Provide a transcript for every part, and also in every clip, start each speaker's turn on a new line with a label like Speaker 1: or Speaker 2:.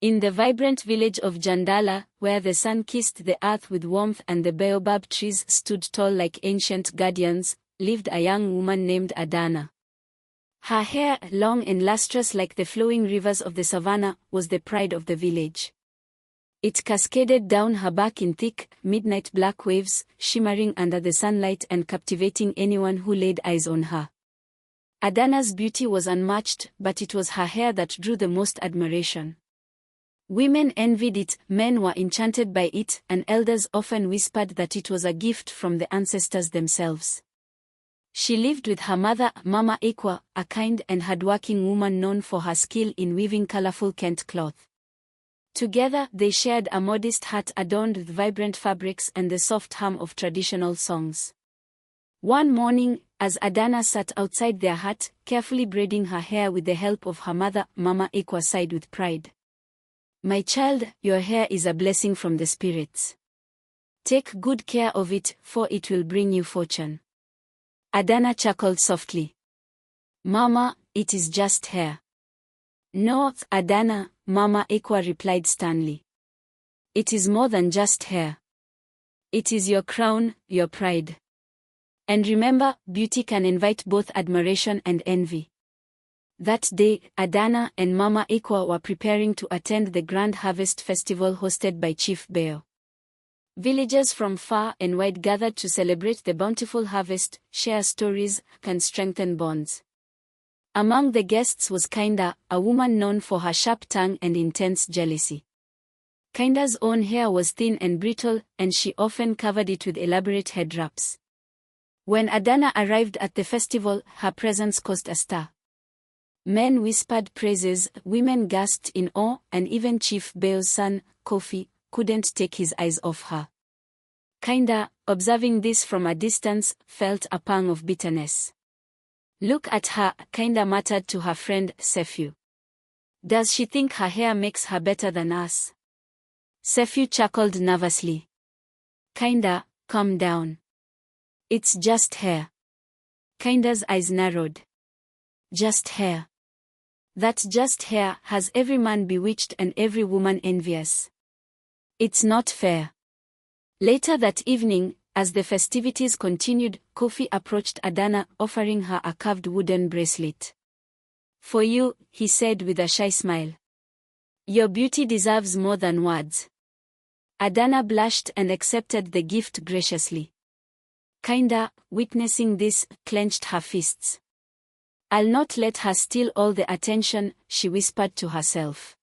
Speaker 1: In the vibrant village of Jandala, where the sun kissed the earth with warmth and the baobab trees stood tall like ancient guardians, lived a young woman named Adanna. Her hair, long and lustrous like the flowing rivers of the savannah, was the pride of the village. It cascaded down her back in thick, midnight black waves, shimmering under the sunlight and captivating anyone who laid eyes on her. Adanna's beauty was unmatched, but it was her hair that drew the most admiration. Women envied it, men were enchanted by it, and elders often whispered that it was a gift from the ancestors themselves. She lived with her mother, Mama Ikwa, a kind and hardworking woman known for her skill in weaving colorful Kent cloth. Together, they shared a modest hut adorned with vibrant fabrics and the soft hum of traditional songs. One morning, as Adanna sat outside their hut, carefully braiding her hair with the help of her mother, Mama Ikwa sighed with pride. "My child, your hair is a blessing from the spirits. Take good care of it, for it will bring you fortune." Adanna chuckled softly. "Mama, it is just hair." "No, Adanna," Mama Ikwa replied sternly. "It is more than just hair. It is your crown, your pride. And remember, beauty can invite both admiration and envy." That day, Adanna and Mama Ikwa were preparing to attend the Grand Harvest Festival hosted by Chief Beo. Villagers from far and wide gathered to celebrate the bountiful harvest, share stories, and strengthen bonds. Among the guests was Kinda, a woman known for her sharp tongue and intense jealousy. Kinda's own hair was thin and brittle, and she often covered it with elaborate head wraps. When Adanna arrived at the festival, her presence caused a stir. Men whispered praises, women gasped in awe, and even Chief Beo's son, Kofi, couldn't take his eyes off her. Kinda, observing this from a distance, felt a pang of bitterness. "Look at her," Kinda muttered to her friend, Sefu. "Does she think her hair makes her better than us?" Sefu chuckled nervously. "Kinda, calm down. It's just hair." Kinda's eyes narrowed. "Just hair. That just hair has every man bewitched and every woman envious. It's not fair." Later that evening, as the festivities continued, Kofi approached Adanna, offering her a carved wooden bracelet. "For you," he said with a shy smile. "Your beauty deserves more than words." Adanna blushed and accepted the gift graciously. Kinda, witnessing this, clenched her fists. "I'll not let her steal all the attention," she whispered to herself.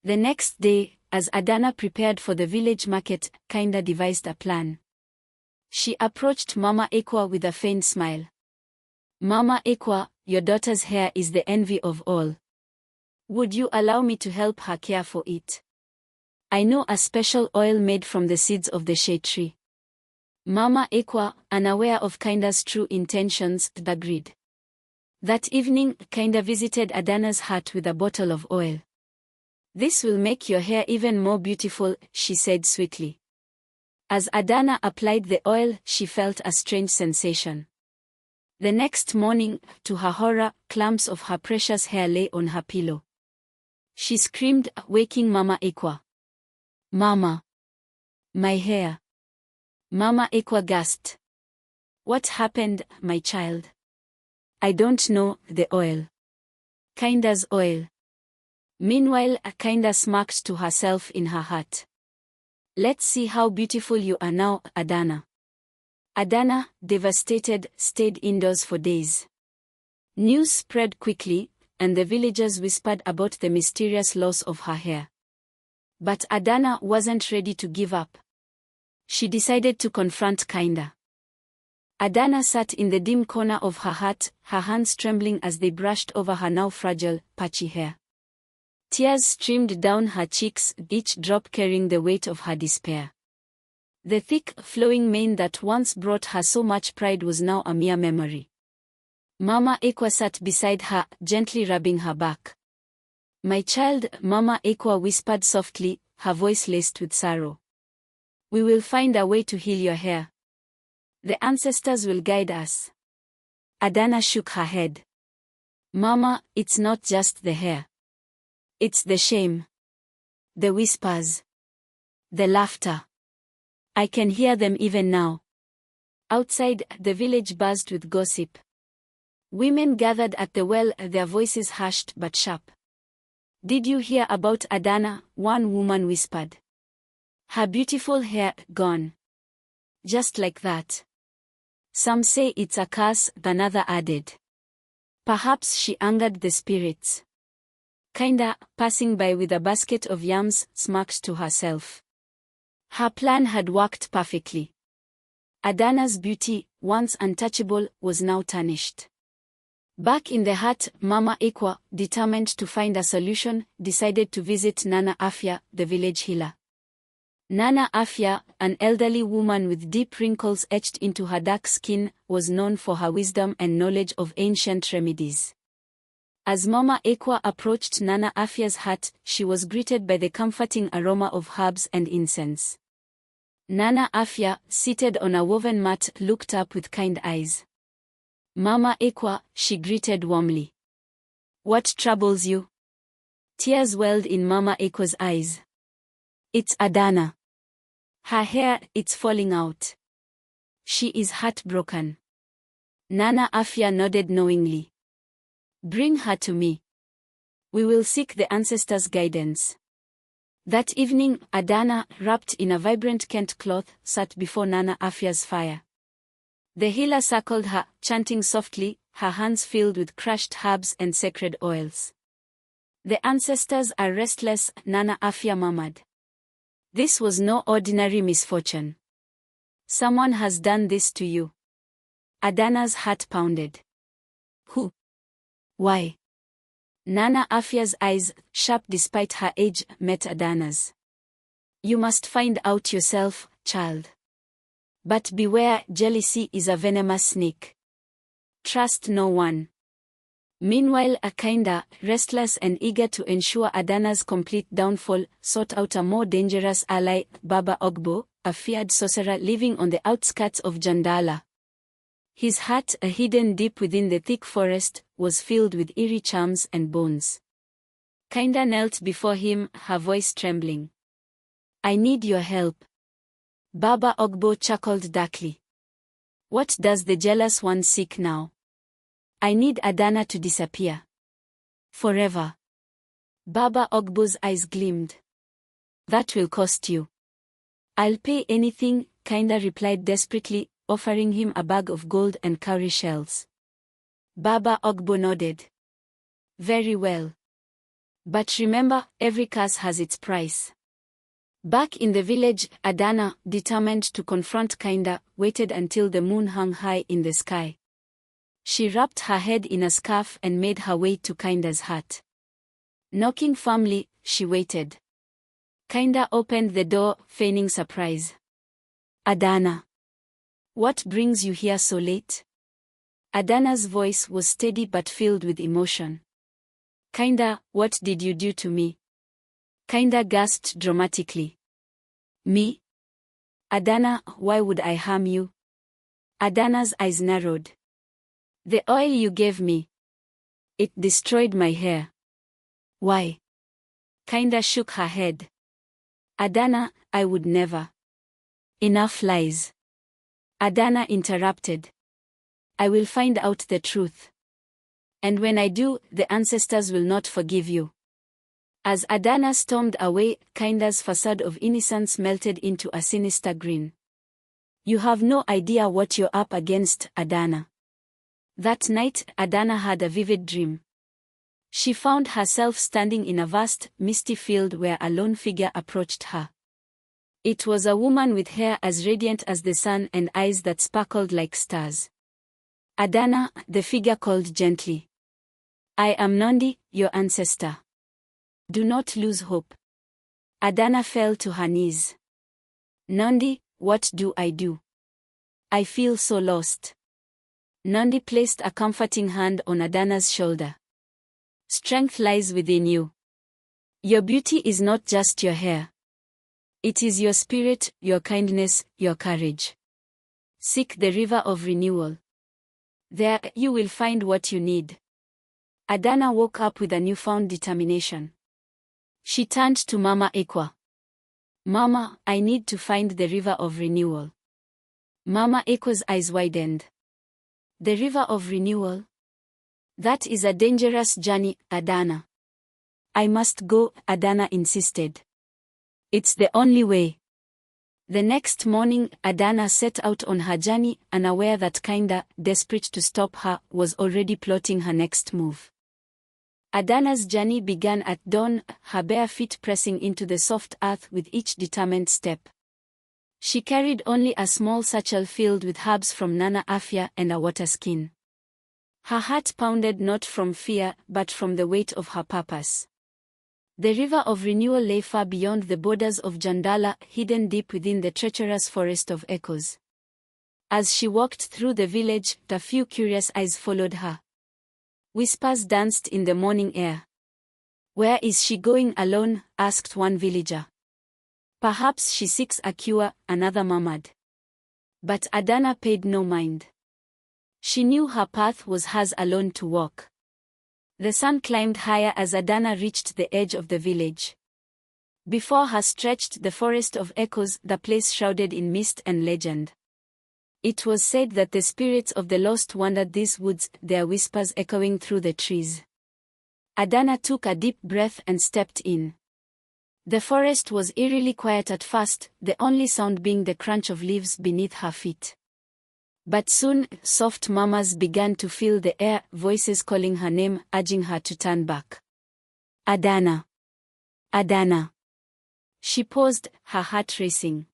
Speaker 1: The next day, as Adanna prepared for the village market, Kinda devised a plan. She approached Mama Ikwa with a faint smile. "Mama Ikwa, your daughter's hair is the envy of all. Would you allow me to help her care for it? I know a special oil made from the seeds of the shea tree." Mama Ikwa, unaware of Kinda's true intentions, agreed. That evening, Kinda visited Adanna's hut with a bottle of oil. "This will make your hair even more beautiful," she said sweetly. As Adanna applied the oil, she felt a strange sensation. The next morning, to her horror, clumps of her precious hair lay on her pillow. She screamed, waking Mama Ikwa. "Mama! My hair!" Mama Ikwa gasped. "What happened, my child?" "I don't know, the oil." "Kinda's oil." Meanwhile, Kinda smirked to herself in her hut. "Let's see how beautiful you are now, Adanna." Adanna, devastated, stayed indoors for days. News spread quickly, and the villagers whispered about the mysterious loss of her hair. But Adanna wasn't ready to give up. She decided to confront Kinda. Adanna sat in the dim corner of her hut, her hands trembling as they brushed over her now fragile, patchy hair. Tears streamed down her cheeks, each drop carrying the weight of her despair. The thick, flowing mane that once brought her so much pride was now a mere memory. Mama Ikwa sat beside her, gently rubbing her back. "My child," Mama Ikwa whispered softly, her voice laced with sorrow. "We will find a way to heal your hair. The ancestors will guide us." Adanna shook her head. "Mama, it's not just the hair. It's the shame. The whispers. The laughter. I can hear them even now. Outside, the village buzzed with gossip. Women gathered at the well, their voices hushed but sharp. Did you hear about Adanna? One woman whispered. Her beautiful hair gone. Just like that. Some say it's a curse, another added. Perhaps she angered the spirits. Kinda, passing by with a basket of yams, smirked to herself. Her plan had worked perfectly. Adanna's beauty, once untouchable, was now tarnished. Back in the hut, Mama Ekwa, determined to find a solution, decided to visit Nana Afya, the village healer. Nana Afya, an elderly woman with deep wrinkles etched into her dark skin, was known for her wisdom and knowledge of ancient remedies. As Mama Ekwa approached Nana Afya's hut, she was greeted by the comforting aroma of herbs and incense. Nana Afya, seated on a woven mat, looked up with kind eyes. Mama Ekwa, she greeted warmly. What troubles you? Tears welled in Mama Ekwa's eyes. It's Adanna. Her hair, it's falling out. She is heartbroken. Nana Afya nodded knowingly. Bring her to me. We will seek the ancestors' guidance. That evening, Adanna, wrapped in a vibrant Kent cloth, sat before Nana Afya's fire. The healer circled her, chanting softly, her hands filled with crushed herbs and sacred oils. The ancestors are restless, Nana Afya murmured. This was no ordinary misfortune. Someone has done this to you. Adanna's heart pounded. Who? Why? Nana Afya's eyes, sharp despite her age, met Adanna's. You must find out yourself, child. But beware, jealousy is a venomous snake. Trust no one. Meanwhile, Akinda, restless and eager to ensure Adanna's complete downfall, sought out a more dangerous ally, Baba Ogbo, a feared sorcerer living on the outskirts of Jandala. His heart, hidden deep within the thick forest, was filled with eerie charms and bones. Kinda knelt before him, her voice trembling. I need your help. Baba Ogbo chuckled darkly. What does the jealous one seek now? I need Adanna to disappear. Forever. Baba Ogbo's eyes gleamed. That will cost you. I'll pay anything, Kinda replied desperately, offering him a bag of gold and cowrie shells. Baba Ogbo nodded. Very well. But remember, every curse has its price. Back in the village, Adanna, determined to confront Kinda, waited until the moon hung high in the sky. She wrapped her head in a scarf and made her way to Kinda's hut. Knocking firmly, she waited. Kinda opened the door, feigning surprise. Adanna. What brings you here so late? Adanna's voice was steady but filled with emotion. Kinda, what did you do to me? Kinda gasped dramatically. Me? Adanna, why would I harm you? Adanna's eyes narrowed. The oil you gave me. It destroyed my hair. Why? Kinda shook her head. Adanna, I would never. Enough lies. Adanna interrupted. I will find out the truth. And when I do, the ancestors will not forgive you. As Adanna stormed away, Kinda's facade of innocence melted into a sinister grin. You have no idea what you're up against, Adanna. That night, Adanna had a vivid dream. She found herself standing in a vast, misty field where a lone figure approached her. It was a woman with hair as radiant as the sun and eyes that sparkled like stars. Adanna, the figure called gently. I am Nondi, your ancestor. Do not lose hope. Adanna fell to her knees. Nondi, what do I do? I feel so lost. Nondi placed a comforting hand on Adanna's shoulder. Strength lies within you. Your beauty is not just your hair. It is your spirit, your kindness, your courage. Seek the river of renewal. There, you will find what you need. Adanna woke up with a newfound determination. She turned to Mama Ekwa. Mama, I need to find the river of renewal. Mama Ekwa's eyes widened. The river of renewal? That is a dangerous journey, Adanna. I must go, Adanna insisted. It's the only way. The next morning, Adanna set out on her journey, unaware that Kinda, desperate to stop her, was already plotting her next move. Adanna's journey began at dawn, her bare feet pressing into the soft earth with each determined step. She carried only a small satchel filled with herbs from Nana Afia and a water skin. Her heart pounded not from fear, but from the weight of her purpose. The river of renewal lay far beyond the borders of Jandala, hidden deep within the treacherous forest of echoes. As she walked through the village, a few curious eyes followed her. Whispers danced in the morning air. "Where is she going alone?" asked one villager. "Perhaps she seeks a cure," another murmured. But Adanna paid no mind. She knew her path was hers alone to walk. The sun climbed higher as Adanna reached the edge of the village. Before her stretched the forest of echoes, the place shrouded in mist and legend. It was said that the spirits of the lost wandered these woods, their whispers echoing through the trees. Adanna took a deep breath and stepped in. The forest was eerily quiet at first, the only sound being the crunch of leaves beneath her feet. But soon, soft murmurs began to fill the air, voices calling her name, urging her to turn back. "Adanna! Adanna!" She paused, her heart racing.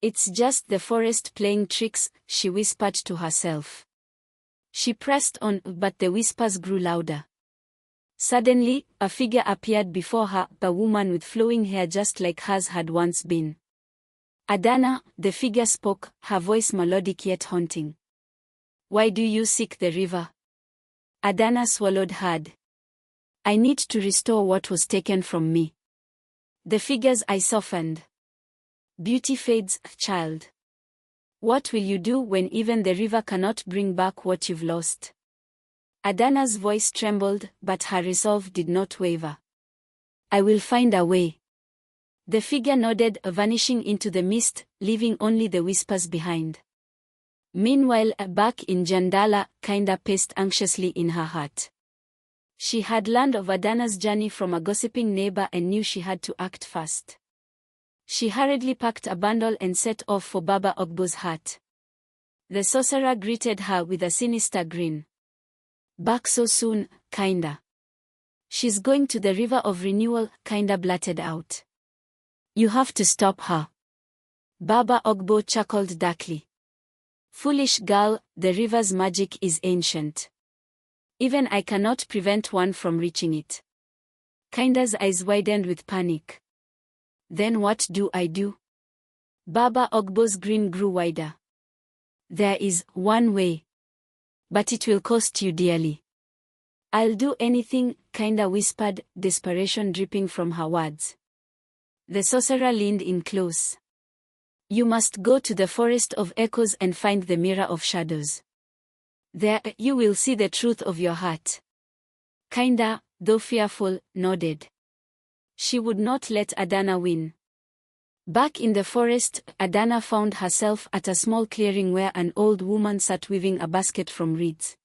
Speaker 1: "It's just the forest playing tricks," she whispered to herself. She pressed on, but the whispers grew louder. Suddenly, a figure appeared before her, a woman with flowing hair just like hers had once been. "Adanna," the figure spoke, her voice melodic yet haunting. "Why do you seek the river?" Adanna swallowed hard. "I need to restore what was taken from me." The figure's eyes softened. "Beauty fades, child. What will you do when even the river cannot bring back what you've lost?" Adanna's voice trembled, but her resolve did not waver. "I will find a way." The figure nodded, vanishing into the mist, leaving only the whispers behind. Meanwhile, back in Jandala, Kinda paced anxiously in her heart. She had learned of Adanna's journey from a gossiping neighbor and knew she had to act fast. She hurriedly packed a bundle and set off for Baba Ogbo's hut. The sorcerer greeted her with a sinister grin. "Back so soon, Kinda?" "She's going to the river of renewal," Kinda blurted out. "You have to stop her." Baba Ogbo chuckled darkly. "Foolish girl, the river's magic is ancient. Even I cannot prevent one from reaching it." Kinda's eyes widened with panic. "Then what do I do?" Baba Ogbo's grin grew wider. "There is one way. But it will cost you dearly." "I'll do anything," Kinda whispered, desperation dripping from her words. The sorcerer leaned in close. "You must go to the forest of echoes and find the mirror of shadows. There, you will see the truth of your heart." Kinda, though fearful, nodded. She would not let Adanna win. Back in the forest, Adanna found herself at a small clearing where an old woman sat weaving a basket from reeds.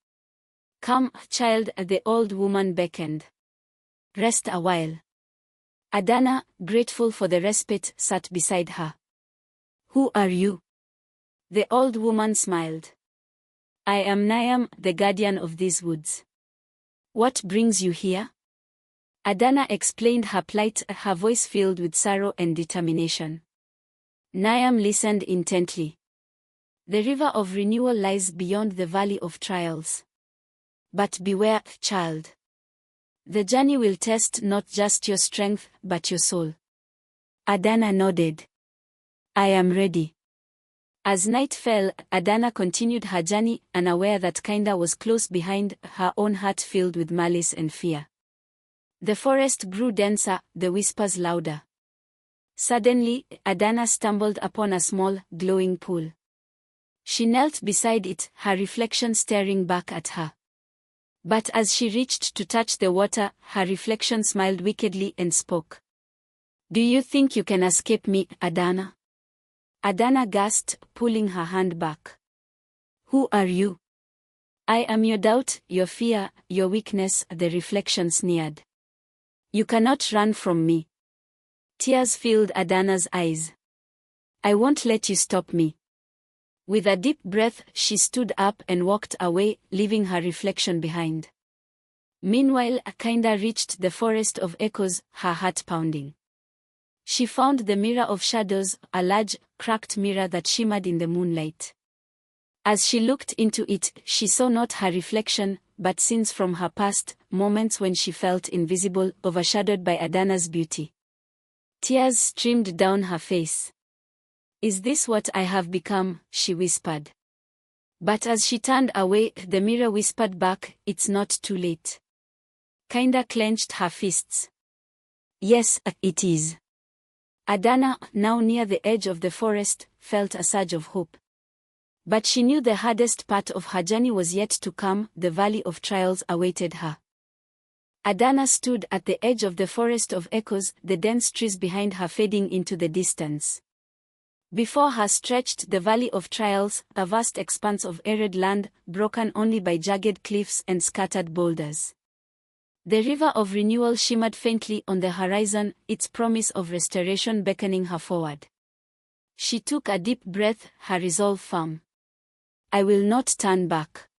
Speaker 1: "Come, child," the old woman beckoned. "Rest a while." Adanna, grateful for the respite, sat beside her. "Who are you?" The old woman smiled. "I am Niam, the guardian of these woods." "What brings you here?" Adanna explained her plight, her voice filled with sorrow and determination. Niam listened intently. "The river of renewal lies beyond the valley of trials. But beware, child. The journey will test not just your strength, but your soul." Adanna nodded. "I am ready." As night fell, Adanna continued her journey, unaware that Kinda was close behind, her own heart filled with malice and fear. The forest grew denser, the whispers louder. Suddenly, Adanna stumbled upon a small, glowing pool. She knelt beside it, her reflection staring back at her. But as she reached to touch the water, her reflection smiled wickedly and spoke. "Do you think you can escape me, Adanna?" Adanna gasped, pulling her hand back. "Who are you?" "I am your doubt, your fear, your weakness," the reflection sneered. "You cannot run from me." Tears filled Adanna's eyes. "I won't let you stop me." With a deep breath, she stood up and walked away, leaving her reflection behind. Meanwhile, Akinda reached the forest of echoes, her heart pounding. She found the mirror of shadows, a large, cracked mirror that shimmered in the moonlight. As she looked into it, she saw not her reflection, but scenes from her past, moments when she felt invisible, overshadowed by Adanna's beauty. Tears streamed down her face. "Is this what I have become?" she whispered. But as she turned away, the mirror whispered back, "It's not too late." Kinda clenched her fists. "Yes, it is." Adanna, now near the edge of the forest, felt a surge of hope. But she knew the hardest part of her journey was yet to come. The valley of trials awaited her. Adanna stood at the edge of the forest of echoes, the dense trees behind her fading into the distance. Before her stretched the valley of trials, a vast expanse of arid land, broken only by jagged cliffs and scattered boulders. The river of renewal shimmered faintly on the horizon, its promise of restoration beckoning her forward. She took a deep breath, her resolve firm. "I will not turn back."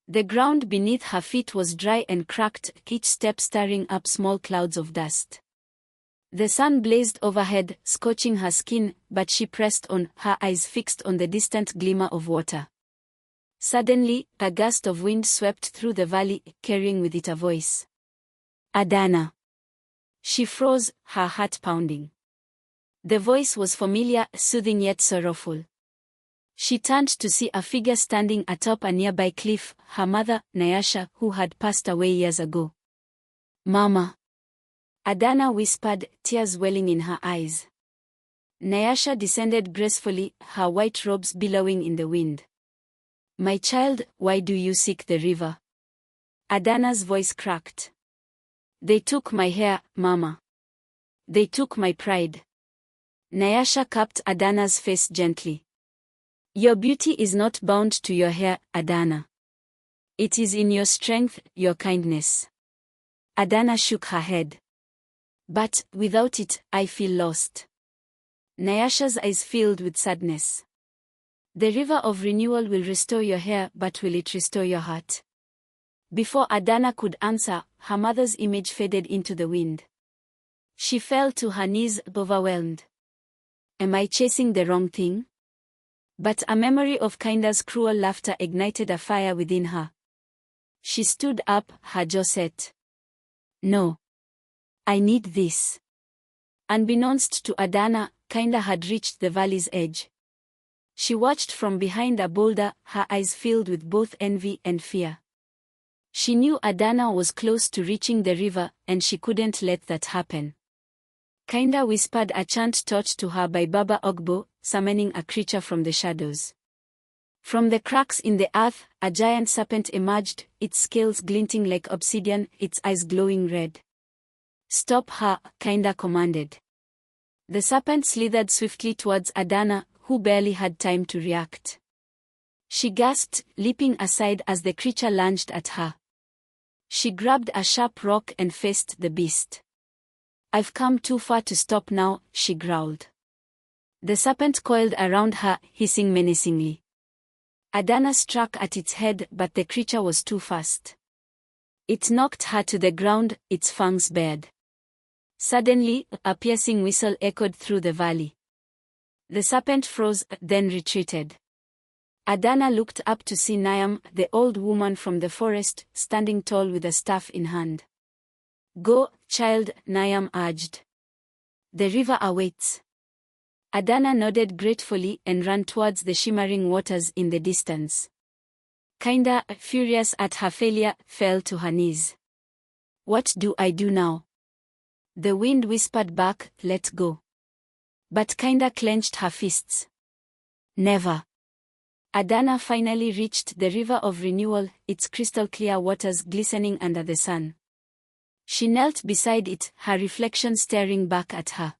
Speaker 1: The ground beneath her feet was dry and cracked, each step stirring up small clouds of dust. The sun blazed overhead, scorching her skin, but she pressed on, her eyes fixed on the distant glimmer of water. Suddenly, a gust of wind swept through the valley, carrying with it a voice. "Adanna." She froze, her heart pounding. The voice was familiar, soothing yet sorrowful. She turned to see a figure standing atop a nearby cliff, her mother, Nyasha, who had passed away years ago. "Mama," Adanna whispered, tears welling in her eyes. Nyasha descended gracefully, her white robes billowing in the wind. "My child, why do you seek the river?" Adanna's voice cracked. "They took my hair, Mama. They took my pride." Nyasha cupped Adanna's face gently. "Your beauty is not bound to your hair, Adanna. It is in your strength, your kindness." Adanna shook her head. "But, without it, I feel lost." Nyasha's eyes filled with sadness. "The river of renewal will restore your hair, but will it restore your heart?" Before Adanna could answer, her mother's image faded into the wind. She fell to her knees, overwhelmed. "Am I chasing the wrong thing?" But a memory of Kinda's cruel laughter ignited a fire within her. She stood up, her jaw set. "No. I need this." Unbeknownst to Adanna, Kinda had reached the valley's edge. She watched from behind a boulder, her eyes filled with both envy and fear. She knew Adanna was close to reaching the river, and she couldn't let that happen. Kinda whispered a chant taught to her by Baba Ogbo, summoning a creature from the shadows. From the cracks in the earth, a giant serpent emerged, its scales glinting like obsidian, its eyes glowing red. "Stop her," Kinda commanded. The serpent slithered swiftly towards Adanna, who barely had time to react. She gasped, leaping aside as the creature lunged at her. She grabbed a sharp rock and faced the beast. "I've come too far to stop now," she growled. The serpent coiled around her, hissing menacingly. Adanna struck at its head, but the creature was too fast. It knocked her to the ground, its fangs bared. Suddenly, a piercing whistle echoed through the valley. The serpent froze, then retreated. Adanna looked up to see Nyam, the old woman from the forest, standing tall with a staff in hand. "Go, child," Nyam urged. "The river awaits." Adanna nodded gratefully and ran towards the shimmering waters in the distance. Kinda, furious at her failure, fell to her knees. "What do I do now?" The wind whispered back, "Let go." But Kinda clenched her fists. "Never." Adanna finally reached the river of renewal, its crystal clear waters glistening under the sun. She knelt beside it, her reflection staring back at her.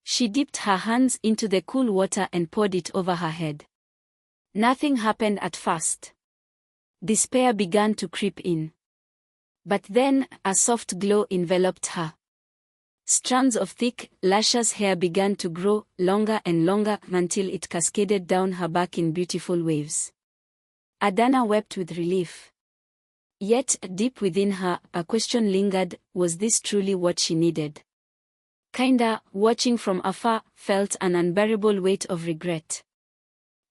Speaker 1: She dipped her hands into the cool water and poured it over her head. Nothing happened at first. Despair began to creep in. But then, a soft glow enveloped her. Strands of thick, luscious hair began to grow, longer and longer, until it cascaded down her back in beautiful waves. Adanna wept with relief. Yet, deep within her, a question lingered: was this truly what she needed? Kinda, watching from afar, felt an unbearable weight of regret.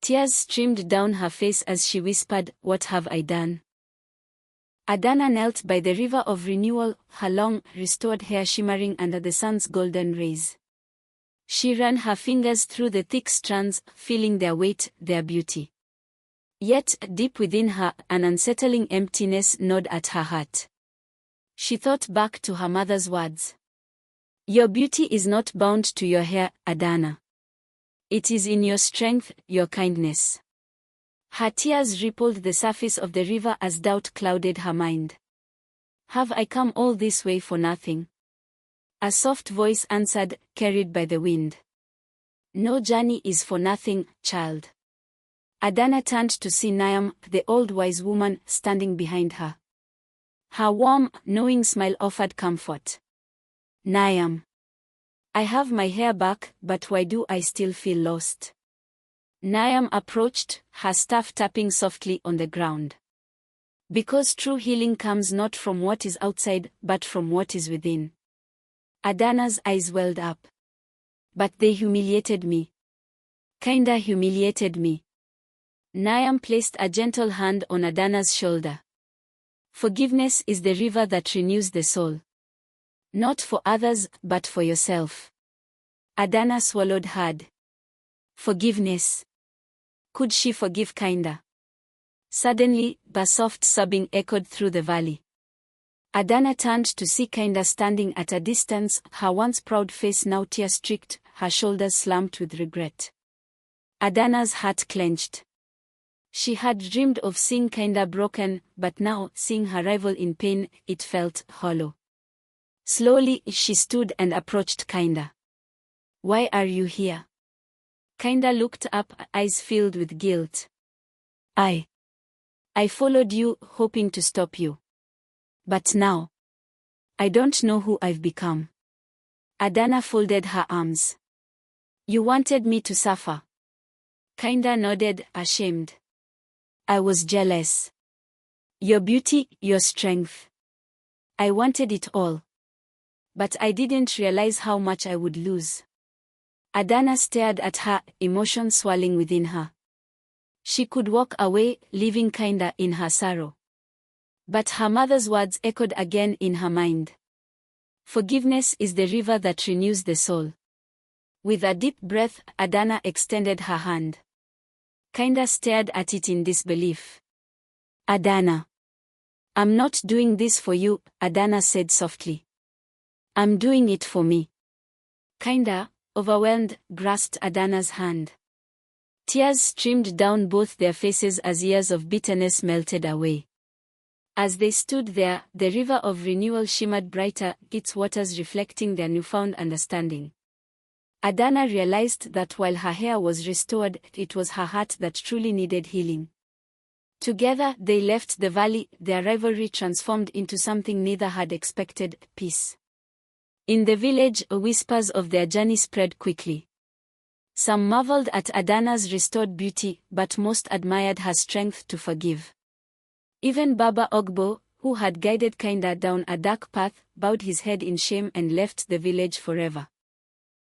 Speaker 1: Tears streamed down her face as she whispered, "What have I done?" Adanna knelt by the river of renewal, her long, restored hair shimmering under the sun's golden rays. She ran her fingers through the thick strands, feeling their weight, their beauty. Yet, deep within her, an unsettling emptiness gnawed at her heart. She thought back to her mother's words. "Your beauty is not bound to your hair, Adanna. It is in your strength, your kindness." Her tears rippled the surface of the river as doubt clouded her mind. "Have I come all this way for nothing?" A soft voice answered, carried by the wind. "No journey is for nothing, child." Adanna turned to see Niam, the old wise woman, standing behind her. Her warm, knowing smile offered comfort. "Niam, I have my hair back, but why do I still feel lost?" Niam approached, her staff tapping softly on the ground. "Because true healing comes not from what is outside, but from what is within." Adanna's eyes welled up. "But they humiliated me. Kinda humiliated me." Niam placed a gentle hand on Adanna's shoulder. "Forgiveness is the river that renews the soul. Not for others, but for yourself." Adanna swallowed hard. Forgiveness. Could she forgive Kinda? Suddenly, a soft sobbing echoed through the valley. Adanna turned to see Kinda standing at a distance, her once proud face now tear-streaked, her shoulders slumped with regret. Adanna's heart clenched. She had dreamed of seeing Kinda broken, but now, seeing her rival in pain, it felt hollow. Slowly, she stood and approached Kinda. "Why are you here?" Kinda looked up, eyes filled with guilt. I followed you, hoping to stop you. But now, I don't know who I've become." Adanna folded her arms. "You wanted me to suffer." Kinda nodded, ashamed. "I was jealous. Your beauty, your strength. I wanted it all. But I didn't realize how much I would lose." Adanna stared at her, emotion swelling within her. She could walk away, leaving Kinda in her sorrow. But her mother's words echoed again in her mind. Forgiveness is the river that renews the soul. With a deep breath, Adanna extended her hand. Kinda stared at it in disbelief. "Adanna, I'm not doing this for you," Adanna said softly. "I'm doing it for me." Kinda, overwhelmed, grasped Adanna's hand. Tears streamed down both their faces as years of bitterness melted away. As they stood there, the river of renewal shimmered brighter, its waters reflecting their newfound understanding. Adanna realized that while her hair was restored, it was her heart that truly needed healing. Together, they left the valley, their rivalry transformed into something neither had expected: peace. In the village, whispers of their journey spread quickly. Some marveled at Adanna's restored beauty, but most admired her strength to forgive. Even Baba Ogbo, who had guided Kinda down a dark path, bowed his head in shame and left the village forever.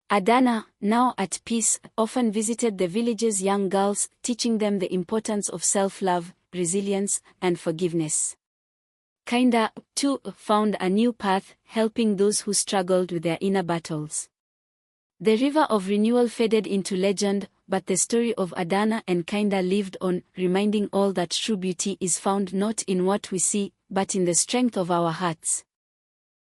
Speaker 1: Adanna, now at peace, often visited the village's young girls, teaching them the importance of self-love, resilience, and forgiveness. Kinda, too, found a new path, helping those who struggled with their inner battles. The river of renewal faded into legend, but the story of Adanna and Kinda lived on, reminding all that true beauty is found not in what we see, but in the strength of our hearts.